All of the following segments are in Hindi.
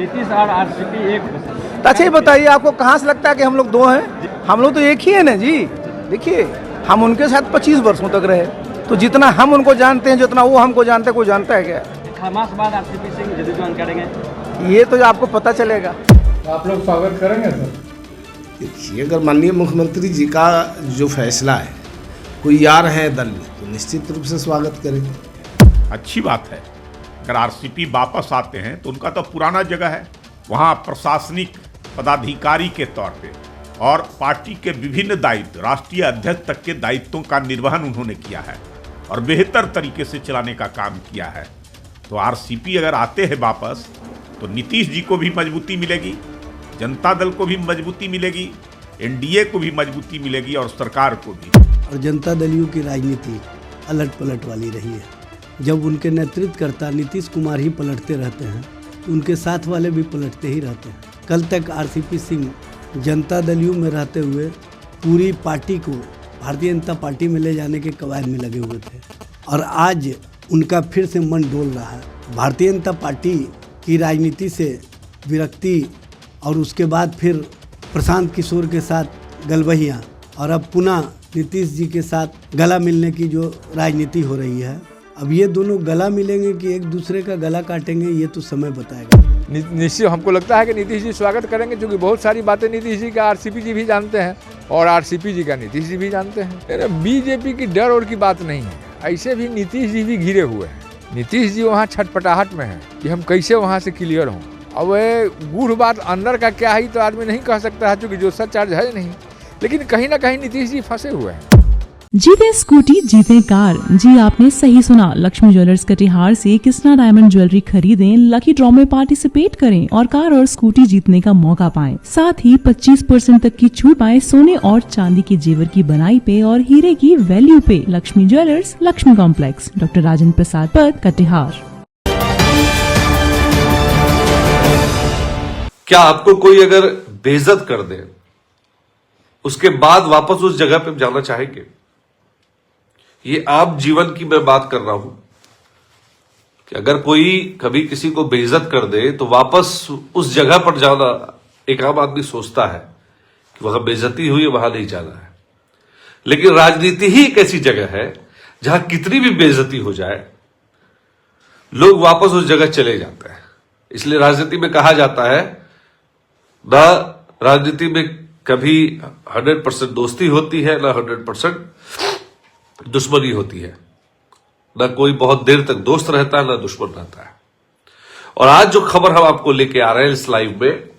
नीतीश और आरसीपी एक। तो अच्छा ये बताइए, आपको कहाँ से लगता है कि हम लोग दो हैं? हम लोग तो एक ही है ना जी। देखिए, हम उनके साथ 25 वर्षों तक रहे, तो जितना हम उनको जानते हैं, जितना वो हमको जानते हैं, कोई जानता है क्या? खमासबाद आरसीपी सिंह जदयू ज्वाइन करेंगे, ये तो आपको पता चलेगा। आप लोग स्वागत करेंगे सर? देखिए, अगर माननीय मुख्यमंत्री जी का जो फैसला है, कोई यार है दल में, तो निश्चित रूप से स्वागत करेंगे। अच्छी बात है। अगर आरसीपी वापस आते हैं तो उनका तो पुराना जगह है, वहाँ प्रशासनिक पदाधिकारी के तौर पे और पार्टी के विभिन्न दायित्व, राष्ट्रीय अध्यक्ष तक के दायित्वों का निर्वहन उन्होंने किया है और बेहतर तरीके से चलाने का काम किया है। तो आरसीपी अगर आते हैं वापस तो नीतीश जी को भी मजबूती मिलेगी, जनता दल को भी मजबूती मिलेगी, एनडीए को भी मजबूती मिलेगी और सरकार को भी। और जनता दलियों की राजनीति अलट पलट वाली रही है। जब उनके नेतृत्वकर्ता नीतीश कुमार ही पलटते रहते हैं, उनके साथ वाले भी पलटते ही रहते हैं। कल तक आरसीपी सिंह जनता दलियों में रहते हुए पूरी पार्टी को भारतीय जनता पार्टी में ले जाने के कवायद में लगे हुए थे, और आज उनका फिर से मन डोल रहा है। भारतीय जनता पार्टी की राजनीति से विरक्ति और उसके बाद फिर प्रशांत किशोर के साथ गलबहियाँ और अब पुनः नीतीश जी के साथ गला मिलने की जो राजनीति हो रही है, अब ये दोनों गला मिलेंगे कि एक दूसरे का गला काटेंगे, ये तो समय बताएगा। निश्चित हमको लगता है कि नीतीश जी स्वागत करेंगे, क्योंकि बहुत सारी बातें नीतीश जी का आरसीपी जी भी जानते हैं और आरसीपी जी का नीतीश जी भी जानते हैं। बीजेपी की डर और की बात नहीं है, ऐसे भी नीतीश जी भी घिरे हुए हैं। नीतीश जी वहाँ छटपटाहट में हैं कि हम कैसे वहाँ से क्लियर हों। अब गूढ़ बात अंदर का क्या है तो आदमी नहीं कह सकता है, क्योंकि जो सच चार्ज है नहीं, लेकिन कहीं ना कहीं नीतीश जी फंसे हुए हैं। जीते स्कूटी जीते कार। जी आपने सही सुना, लक्ष्मी ज्वेलर्स कटिहार से कृष्णा डायमंड ज्वेलरी खरीदें, लकी ड्रॉ में पार्टिसिपेट करें और कार और स्कूटी जीतने का मौका पाएं। साथ ही 25% तक की छूट पाएं सोने और चांदी के जेवर की बनाई पे और हीरे की वैल्यू पे। Lakshmi jewellers, Lakshmi complex, doctor Rajendra Prasad Path, Katihar. क्या आपको कोई अगर बेइज्जत कर दे, उसके बाद वापस उस जगह पे जाना चाहेंगे? ये आम जीवन की मैं बात कर रहा हूं कि अगर कोई कभी किसी को बेइज्जत कर दे तो वापस उस जगह पर जाना एक आम आदमी सोचता है कि वहां बेइज्जती हुई है, वहां नहीं जाना है। लेकिन राजनीति ही एक ऐसी जगह है जहां कितनी भी बेइज्जती हो जाए, लोग वापस उस जगह चले जाते हैं। इसलिए राजनीति में कहा जाता है ना, राजनीति में कभी 100% दोस्ती होती है, ना 100% दुश्मनी होती है, ना कोई बहुत देर तक दोस्त रहता है, ना दुश्मन रहता है। और आज जो खबर हम आपको लेके आ रहे हैं इस लाइव में,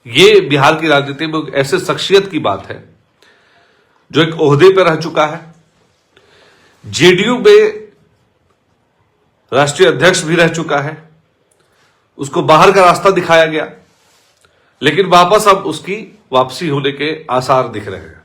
ये बिहार की राजनीति में एक ऐसे शख्सियत की बात है जो एक ओहदे पर रह चुका है, जेडीयू में राष्ट्रीय अध्यक्ष भी रह चुका है, उसको बाहर का रास्ता दिखाया गया, लेकिन वापस अब उसकी वापसी होने के आसार दिख रहे हैं।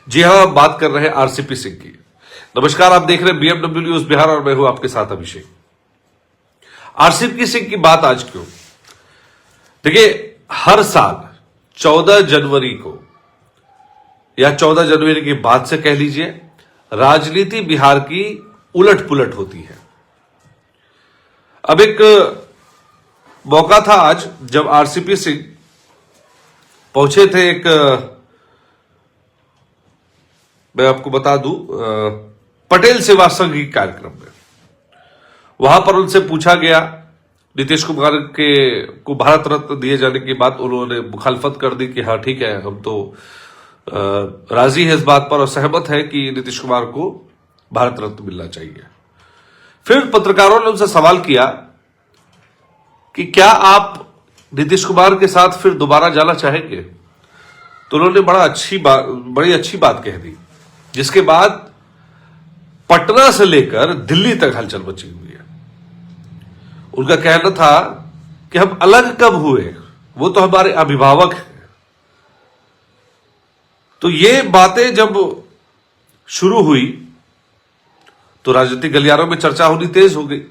जी हां, बात कर रहे हैं आरसीपी सिंह की। नमस्कार, आप देख रहे हैं बीएमडब्ल्यू न्यूज बिहार और मैं हूं आपके साथ अभिषेक। आरसीपी सिंह की बात आज क्यों? देखिए, हर साल 14 जनवरी को या 14 जनवरी के बाद से कह लीजिए, राजनीति बिहार की उलट पुलट होती है। अब एक मौका था आज जब आरसीपी सिंह पहुंचे थे एक, मैं आपको बता दूं, पटेल सेवा संघ की कार्यक्रम में। वहां पर उनसे पूछा गया, नीतीश कुमार को भारत रत्न दिए जाने के बाद उन्होंने मुखालफत कर दी कि हाँ ठीक है, हम तो राजी है इस बात पर और सहमत है कि नीतीश कुमार को भारत रत्न मिलना चाहिए। फिर पत्रकारों ने उनसे सवाल किया कि क्या आप नीतीश कुमार के साथ फिर दोबारा जाना चाहेंगे? तो उन्होंने बड़ी अच्छी बात कह दी, जिसके बाद पटना से लेकर दिल्ली तक हलचल मची हुई है। उनका कहना था कि हम अलग कब हुए, वो तो हमारे अभिभावक हैं। तो ये बातें जब शुरू हुई तो राजनीतिक गलियारों में चर्चा होनी तेज हो गई।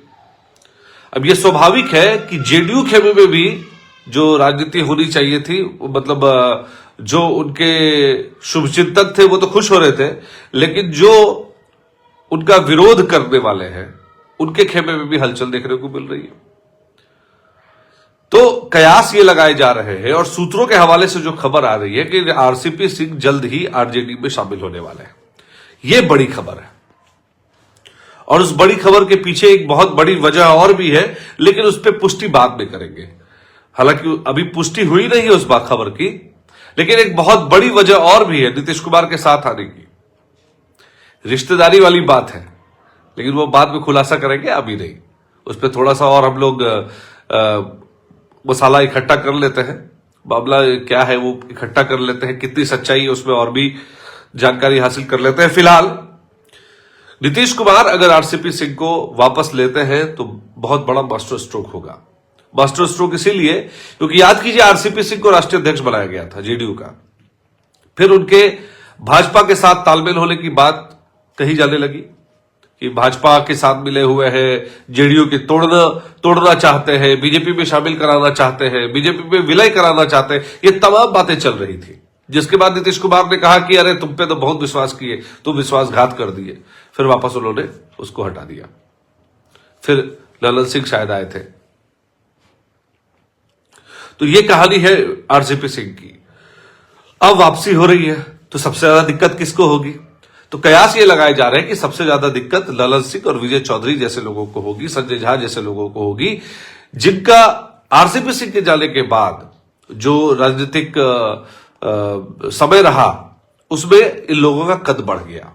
अब यह स्वाभाविक है कि जेडीयू खेमे में भी जो राजनीति होनी चाहिए थी, मतलब जो उनके शुभचिंतक थे वो तो खुश हो रहे थे, लेकिन जो उनका विरोध करने वाले हैं उनके खेमे में भी हलचल देखने को मिल रही है। तो कयास ये लगाए जा रहे हैं और सूत्रों के हवाले से जो खबर आ रही है कि आरसीपी सिंह जल्द ही आरजेडी में शामिल होने वाले हैं। ये बड़ी खबर है और उस बड़ी खबर के पीछे एक बहुत बड़ी वजह और भी है, लेकिन उस पर पुष्टि बाद में करेंगे। हालांकि अभी पुष्टि हुई नहीं है उस बात खबर की, लेकिन एक बहुत बड़ी वजह और भी है नीतीश कुमार के साथ आने की। रिश्तेदारी वाली बात है, लेकिन वो बाद में खुलासा करेंगे, अभी नहीं। उस पर थोड़ा सा और हम लोग मसाला इकट्ठा कर लेते हैं, मामला क्या है वो इकट्ठा कर लेते हैं, कितनी सच्चाई है उसमें और भी जानकारी हासिल कर लेते हैं। फिलहाल नीतीश कुमार अगर आरसीपी सिंह को वापस लेते हैं तो बहुत बड़ा मास्टर स्ट्रोक होगा। मास्टर स्ट्रोक इसीलिए क्योंकि याद कीजिए आरसीपी सिंह को राष्ट्रीय अध्यक्ष बनाया गया था जेडीयू का, फिर उनके भाजपा के साथ तालमेल होने की बात कही जाने लगी कि भाजपा के साथ मिले हुए हैं, जेडीयू की तोड़ना चाहते हैं, बीजेपी में शामिल कराना चाहते हैं, बीजेपी में विलय कराना चाहते हैं। ये तमाम बातें चल रही थी, जिसके बाद नीतीश कुमार ने कहा कि अरे तुम पे तो बहुत विश्वास किए, तुम विश्वासघात कर दिए। फिर वापस उन्होंने उसको हटा दिया। फिर ललन सिंह शायद आए थे। तो ये कहानी है आरसीपी सिंह की। अब वापसी हो रही है तो सबसे ज्यादा दिक्कत किसको होगी? तो कयास ये लगाए जा रहे हैं कि सबसे ज्यादा दिक्कत ललन सिंह और विजय चौधरी जैसे लोगों को होगी, संजय झा जैसे लोगों को होगी, जिनका आरसीपी सिंह के जाने के बाद जो राजनीतिक समय रहा उसमें इन लोगों का कद बढ़ गया।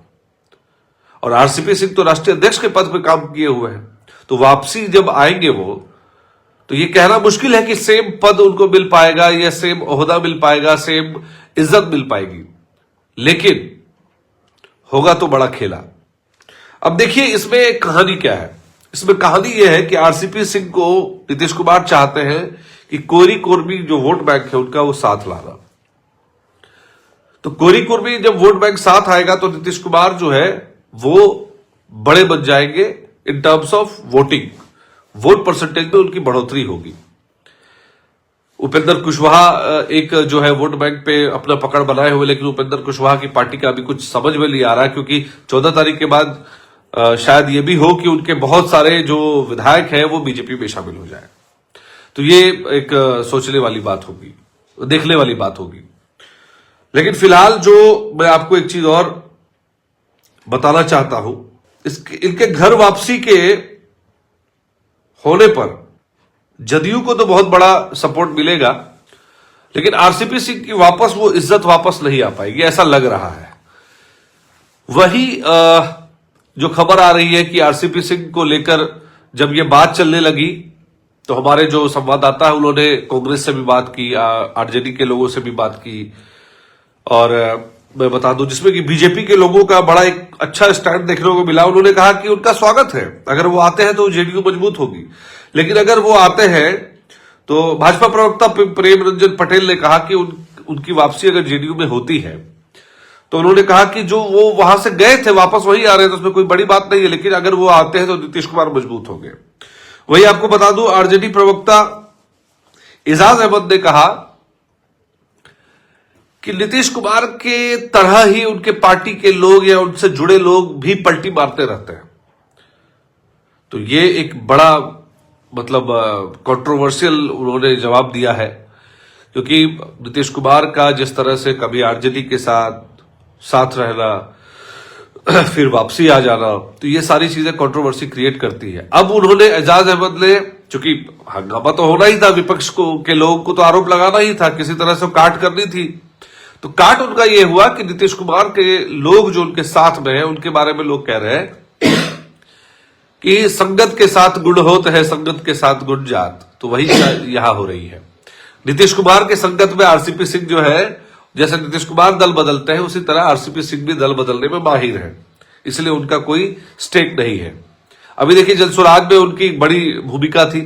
और आरसीपी सिंह तो राष्ट्रीय अध्यक्ष के पद पर काम किए हुए हैं, तो वापसी जब आएंगे वो, तो ये कहना मुश्किल है कि सेम पद उनको मिल पाएगा या सेम ओहदा मिल पाएगा, सेम इज्जत मिल पाएगी, लेकिन होगा तो बड़ा खेला। अब देखिए इसमें कहानी क्या है। इसमें कहानी यह है कि आरसीपी सिंह को नीतीश कुमार चाहते हैं कि कोरी कुर्मी जो वोट बैंक है उनका वो साथ लाना। तो कोरी कुर्मी जब वोट बैंक साथ आएगा तो नीतीश कुमार जो है वो बड़े बन जाएंगे in terms of voting, vote percentage में उनकी बढ़ोतरी होगी। उपेंद्र कुशवाहा एक जो है वोट बैंक पे अपना पकड़ बनाए हुए, लेकिन उपेंद्र कुशवाहा की पार्टी का अभी कुछ समझ में नहीं आ रहा है, क्योंकि 14 तारीख के बाद शायद ये भी हो कि उनके बहुत सारे जो विधायक हैं वो बीजेपी में शामिल हो जाए। तो ये एक सोचने वाली बात होगी, देखने वाली बात होगी। लेकिन फिलहाल जो मैं आपको एक चीज और बताना चाहता हूं, इनके घर वापसी के होने पर जदयू को तो बहुत बड़ा सपोर्ट मिलेगा, लेकिन आरसीपी सिंह की वापस वो इज्जत वापस नहीं आ पाएगी, ऐसा लग रहा है। वही जो खबर आ रही है कि आरसीपी सिंह को लेकर जब ये बात चलने लगी तो हमारे जो संवाददाता है उन्होंने कांग्रेस से भी बात की, आरजेडी के लोगों से भी बात की, और मैं बता दूं जिसमें कि बीजेपी के लोगों का बड़ा एक अच्छा स्टैंड देखने को मिला। उन्होंने कहा कि उनका स्वागत है, अगर वो आते हैं तो जेडीयू मजबूत होगी, लेकिन अगर वो आते हैं तो भाजपा प्रवक्ता प्रेम रंजन पटेल ने कहा कि उनकी वापसी अगर जेडीयू में होती है तो उन्होंने कहा कि जो वो वहां से गए थे वापस वही आ रहे थे, उसमें कोई बड़ी बात नहीं है, लेकिन अगर वो आते हैं तो नीतीश कुमार मजबूत होंगे। वही आपको बता दूं आरजेडी प्रवक्ता एजाज अहमद ने कहा कि नीतीश कुमार के तरह ही उनके पार्टी के लोग या उनसे जुड़े लोग भी पलटी मारते रहते हैं। तो ये एक बड़ा मतलब कंट्रोवर्शियल उन्होंने जवाब दिया है, क्योंकि नीतीश कुमार का जिस तरह से कभी आरजेडी के साथ रहना फिर वापसी आ जाना, तो ये सारी चीजें कंट्रोवर्सी क्रिएट करती है। अब उन्होंने एजाज अहमद ने, चूंकि हंगामा तो होना ही था, विपक्ष के लोगों को तो आरोप लगाना ही था, किसी तरह से काट करनी थी, तो काट उनका यह हुआ कि नीतीश कुमार के लोग जो उनके साथ में हैं उनके बारे में लोग कह रहे हैं कि संगत के साथ गुण होत है, संगत के साथ गुण जात। तो वही यहां हो रही है। नीतीश कुमार के संगत में आरसीपी सिंह जो है, जैसे नीतीश कुमार दल बदलते हैं उसी तरह आरसीपी सिंह भी दल बदलने में माहिर है, इसलिए उनका कोई स्टेक नहीं है। अभी देखिए जनसुराज में उनकी बड़ी भूमिका थी,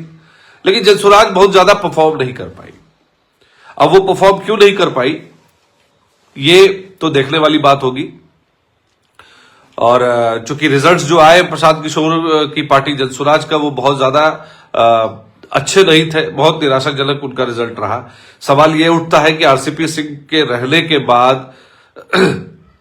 लेकिन जनसुराज बहुत ज्यादा परफॉर्म नहीं कर पाई। अब वो परफॉर्म क्यों नहीं कर पाई ये तो देखने वाली बात होगी। और चूंकि रिजल्ट्स जो आए प्रशांत किशोर की पार्टी जनसुराज का, वो बहुत ज्यादा अच्छे नहीं थे, बहुत निराशाजनक उनका रिजल्ट रहा। सवाल ये उठता है कि आरसीपी सिंह के रहने के बाद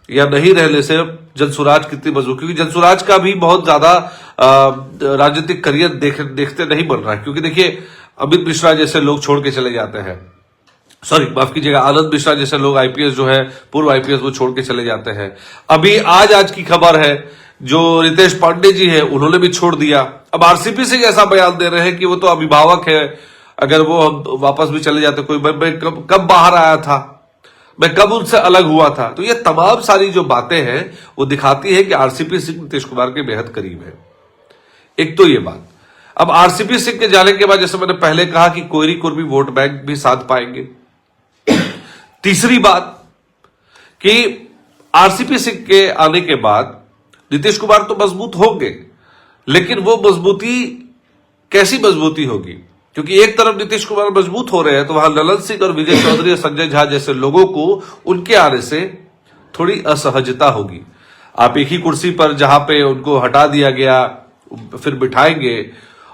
या नहीं रहने से जनसुराज कितनी मजबूत, क्योंकि जनसुराज का भी बहुत ज्यादा राजनीतिक करियर देखते नहीं बन रहा है। क्योंकि देखिए अमित मिश्रा जैसे लोग छोड़ के चले जाते हैं, सॉरी माफ कीजिएगा, आनंद मिश्रा जैसे लोग आईपीएस जो है पूर्व आईपीएस वो छोड़ के चले जाते हैं। अभी आज की खबर है जो रितेश पांडे जी है उन्होंने भी छोड़ दिया। अब आरसीपी सिंह ऐसा बयान दे रहे हैं कि वो तो अभिभावक है, अगर वो वापस भी चले जाते कोई मैं कब बाहर आया था, मैं कब उनसे अलग हुआ था। तो ये तमाम सारी जो बातें हैं वो दिखाती है कि आरसीपी सिंह नीतीश कुमार के बेहद करीब है। एक तो ये बात। अब आरसीपी सिंह के जाने के बाद जैसे मैंने पहले कहा कि कोयरी कुर्मी वोट बैंक भी साथ पाएंगे। तीसरी बात कि आरसीपी सिंह के आने के बाद नीतीश कुमार तो मजबूत होंगे, लेकिन वो मजबूती कैसी मजबूती होगी, क्योंकि एक तरफ नीतीश कुमार मजबूत हो रहे हैं तो वहां ललन सिंह और विजय चौधरी और संजय झा जैसे लोगों को उनके आने से थोड़ी असहजता होगी। आप एक ही कुर्सी पर जहां पे उनको हटा दिया गया फिर बिठाएंगे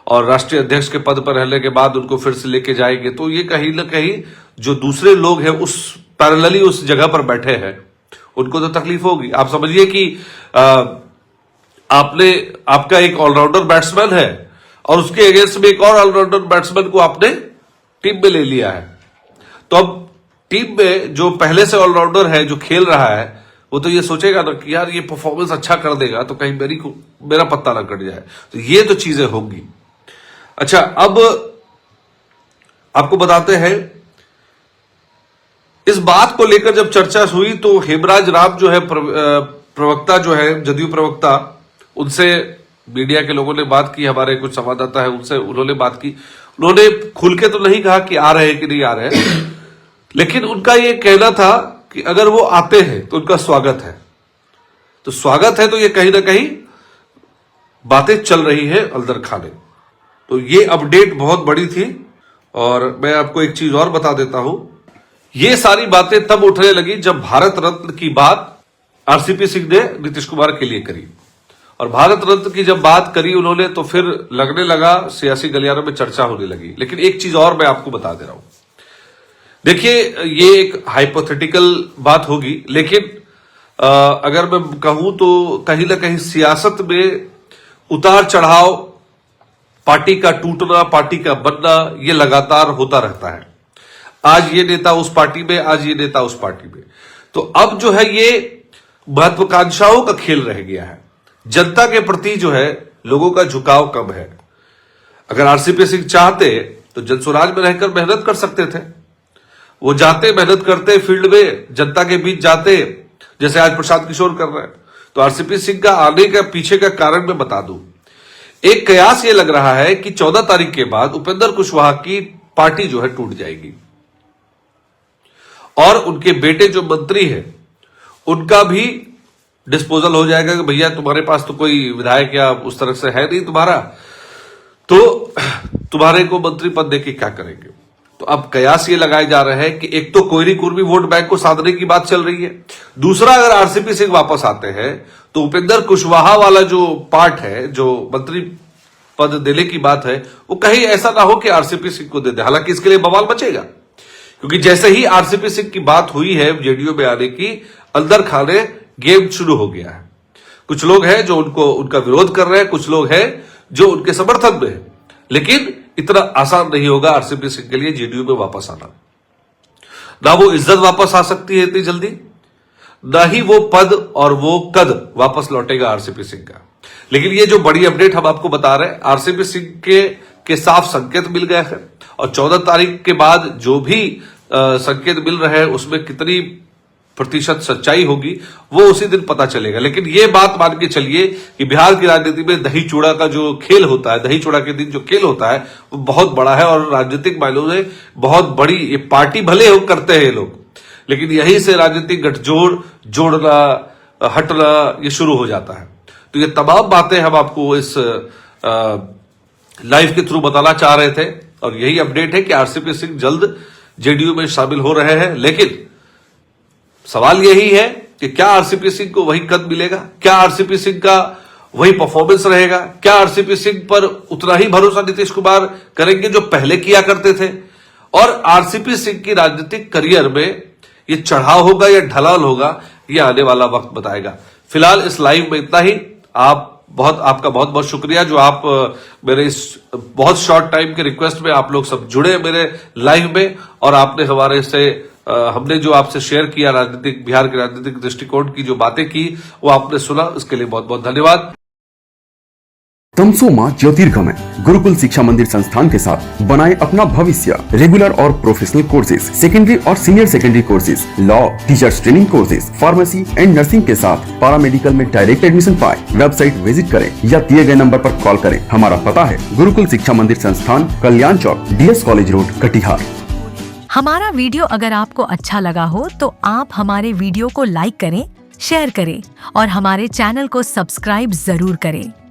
और राष्ट्रीय अध्यक्ष के पद पर रहने के बाद उनको फिर से लेके जाएंगे, तो ये कहीं ना कहीं जो दूसरे लोग हैं उस पैरेलली उस जगह पर बैठे हैं उनको तो तकलीफ होगी। आप समझिए कि आपका एक ऑलराउंडर बैट्समैन है और उसके अगेंस्ट में एक और ऑलराउंडर बैट्समैन को आपने टीम में ले लिया है, तो अब टीम में जो पहले से ऑलराउंडर है जो खेल रहा है वो तो ये सोचेगा ना कि यार ये परफॉर्मेंस अच्छा कर देगा तो कहीं मेरा पत्ता ना कट जाए, तो ये तो चीजें होंगी। अच्छा, अब आपको बताते हैं इस बात को लेकर जब चर्चा हुई तो हेमराज राम जो है प्रवक्ता जो है जदयू प्रवक्ता, उनसे मीडिया के लोगों ने बात की, हमारे कुछ संवाददाता है उनसे उन्होंने बात की। उन्होंने खुल के तो नहीं कहा कि आ रहे हैं कि नहीं आ रहे हैं, लेकिन उनका ये कहना था कि अगर वो आते हैं तो उनका स्वागत है। तो स्वागत है तो ये कहीं ना कहीं बातें चल रही है अंदर खाने। तो ये अपडेट बहुत बड़ी थी। और मैं आपको एक चीज और बता देता हूं, ये सारी बातें तब उठने लगी जब भारत रत्न की बात आरसीपी सिंह ने नीतीश कुमार के लिए करी, और भारत रत्न की जब बात करी उन्होंने तो फिर लगने लगा सियासी गलियारों में चर्चा होने लगी। लेकिन एक चीज और मैं आपको बता दे रहा हूं, देखिए ये एक हाइपोथेटिकल बात होगी, लेकिन अगर मैं कहूं तो कहीं ना कहीं सियासत में उतार चढ़ाव, पार्टी का टूटना, पार्टी का बनना, ये लगातार होता रहता है। आज ये नेता उस पार्टी में, आज ये नेता उस पार्टी में। तो अब जो है ये महत्वाकांक्षाओं का खेल रह गया है। जनता के प्रति जो है लोगों का झुकाव कम है। अगर आरसीपी सिंह चाहते तो जनसुराज में रहकर मेहनत कर सकते थे, वो जाते मेहनत करते फील्ड में, जनता के बीच जाते, जैसे आज प्रशांत किशोर कर रहे हैं। तो आरसीपी सिंह का आने का पीछे का कारण मैं बता दूं, एक कयास ये लग रहा है कि 14 तारीख के बाद उपेंद्र कुशवाहा की पार्टी जो है टूट जाएगी और उनके बेटे जो मंत्री है उनका भी डिस्पोजल हो जाएगा कि भैया तुम्हारे पास तो कोई विधायक या उस तरह से है नहीं तुम्हारा, तो तुम्हारे को मंत्री पद देके क्या करेंगे। तो अब कयास ये लगाए जा रहे हैं कि एक तो कोयरी कुर्मी वोट बैंक को साधने की बात चल रही है, दूसरा अगर आरसीपी सिंह वापस आते हैं तो उपेंद्र कुशवाहा वाला जो पार्ट है, जो मंत्री पद देने की बात है, वो कहीं ऐसा ना हो कि आरसीपी सिंह को दे दे। हालांकि इसके लिए बवाल मचेगा, क्योंकि जैसे ही आरसीपी सिंह की बात हुई है जेडीयू में आने की, अंदर खाने गेम शुरू हो गया है। कुछ लोग हैं जो उनका विरोध कर रहे हैं, कुछ लोग हैं जो उनके समर्थन में है, लेकिन इतना आसान नहीं होगा आरसीपी सिंह के लिए जेडीयू में वापस आना। ना वो इज्जत वापस आ सकती है इतनी जल्दी, ना ही वो पद और वो कद वापस लौटेगा आरसीपी सिंह का। लेकिन ये जो बड़ी अपडेट हम आपको बता रहे हैं, आरसीपी सिंह के साफ संकेत मिल गए हैं, और 14 तारीख के बाद जो भी संकेत मिल रहे हैं उसमें कितनी प्रतिशत सच्चाई होगी वो उसी दिन पता चलेगा। लेकिन ये बात मान के चलिए कि बिहार की राजनीति में दही चूड़ा का जो खेल होता है, दही चूड़ा के दिन जो खेल होता है वो बहुत बड़ा है, और राजनीतिक मायनों में बहुत बड़ी ये पार्टी भले हो करते हैं लोग, लेकिन यहीं से राजनीतिक गठजोड़, जोड़ना, हटना ये शुरू हो जाता है। तो ये तमाम बातें हम आपको इस लाइव के थ्रू बताना चाह रहे थे, और यही अपडेट है कि आरसीपी सिंह जल्द जेडीयू में शामिल हो रहे हैं। लेकिन सवाल यही है कि क्या आरसीपी सिंह को वही कद मिलेगा, क्या आरसीपी सिंह का वही परफॉर्मेंस रहेगा, क्या आरसीपी सिंह पर उतना ही भरोसा नीतीश कुमार करेंगे जो पहले किया करते थे, और आरसीपी सिंह की राजनीतिक करियर में ये चढ़ाव होगा या ढलान होगा, ये आने वाला वक्त बताएगा। फिलहाल इस लाइव में इतना ही। आप आपका बहुत बहुत शुक्रिया जो आप मेरे इस बहुत शॉर्ट टाइम के रिक्वेस्ट में आप लोग सब जुड़े मेरे लाइव में, और आपने हमारे से हमने जो आपसे शेयर किया राजनीतिक, बिहार के राजनीतिक दृष्टिकोण की जो बातें की वो आपने सुना, उसके लिए बहुत बहुत धन्यवाद। तमसो मां ज्योतिर्गमय गुरुकुल शिक्षा मंदिर संस्थान के साथ बनाए अपना भविष्य। रेगुलर और प्रोफेशनल कोर्सेज, सेकेंडरी और senior secondary courses, law, teachers training courses, pharmacy and nursing के साथ पैरामेडिकल में डायरेक्ट एडमिशन पाए। वेबसाइट विजिट करें या दिए गए नंबर पर कॉल करें। हमारा पता है गुरुकुल शिक्षा मंदिर संस्थान, कल्याण चौक, DS कॉलेज रोड, कटिहार। हमारा वीडियो अगर आपको अच्छा लगा हो तो आप हमारे वीडियो को लाइक करें, शेयर करें और हमारे चैनल को सब्सक्राइब जरूर करें।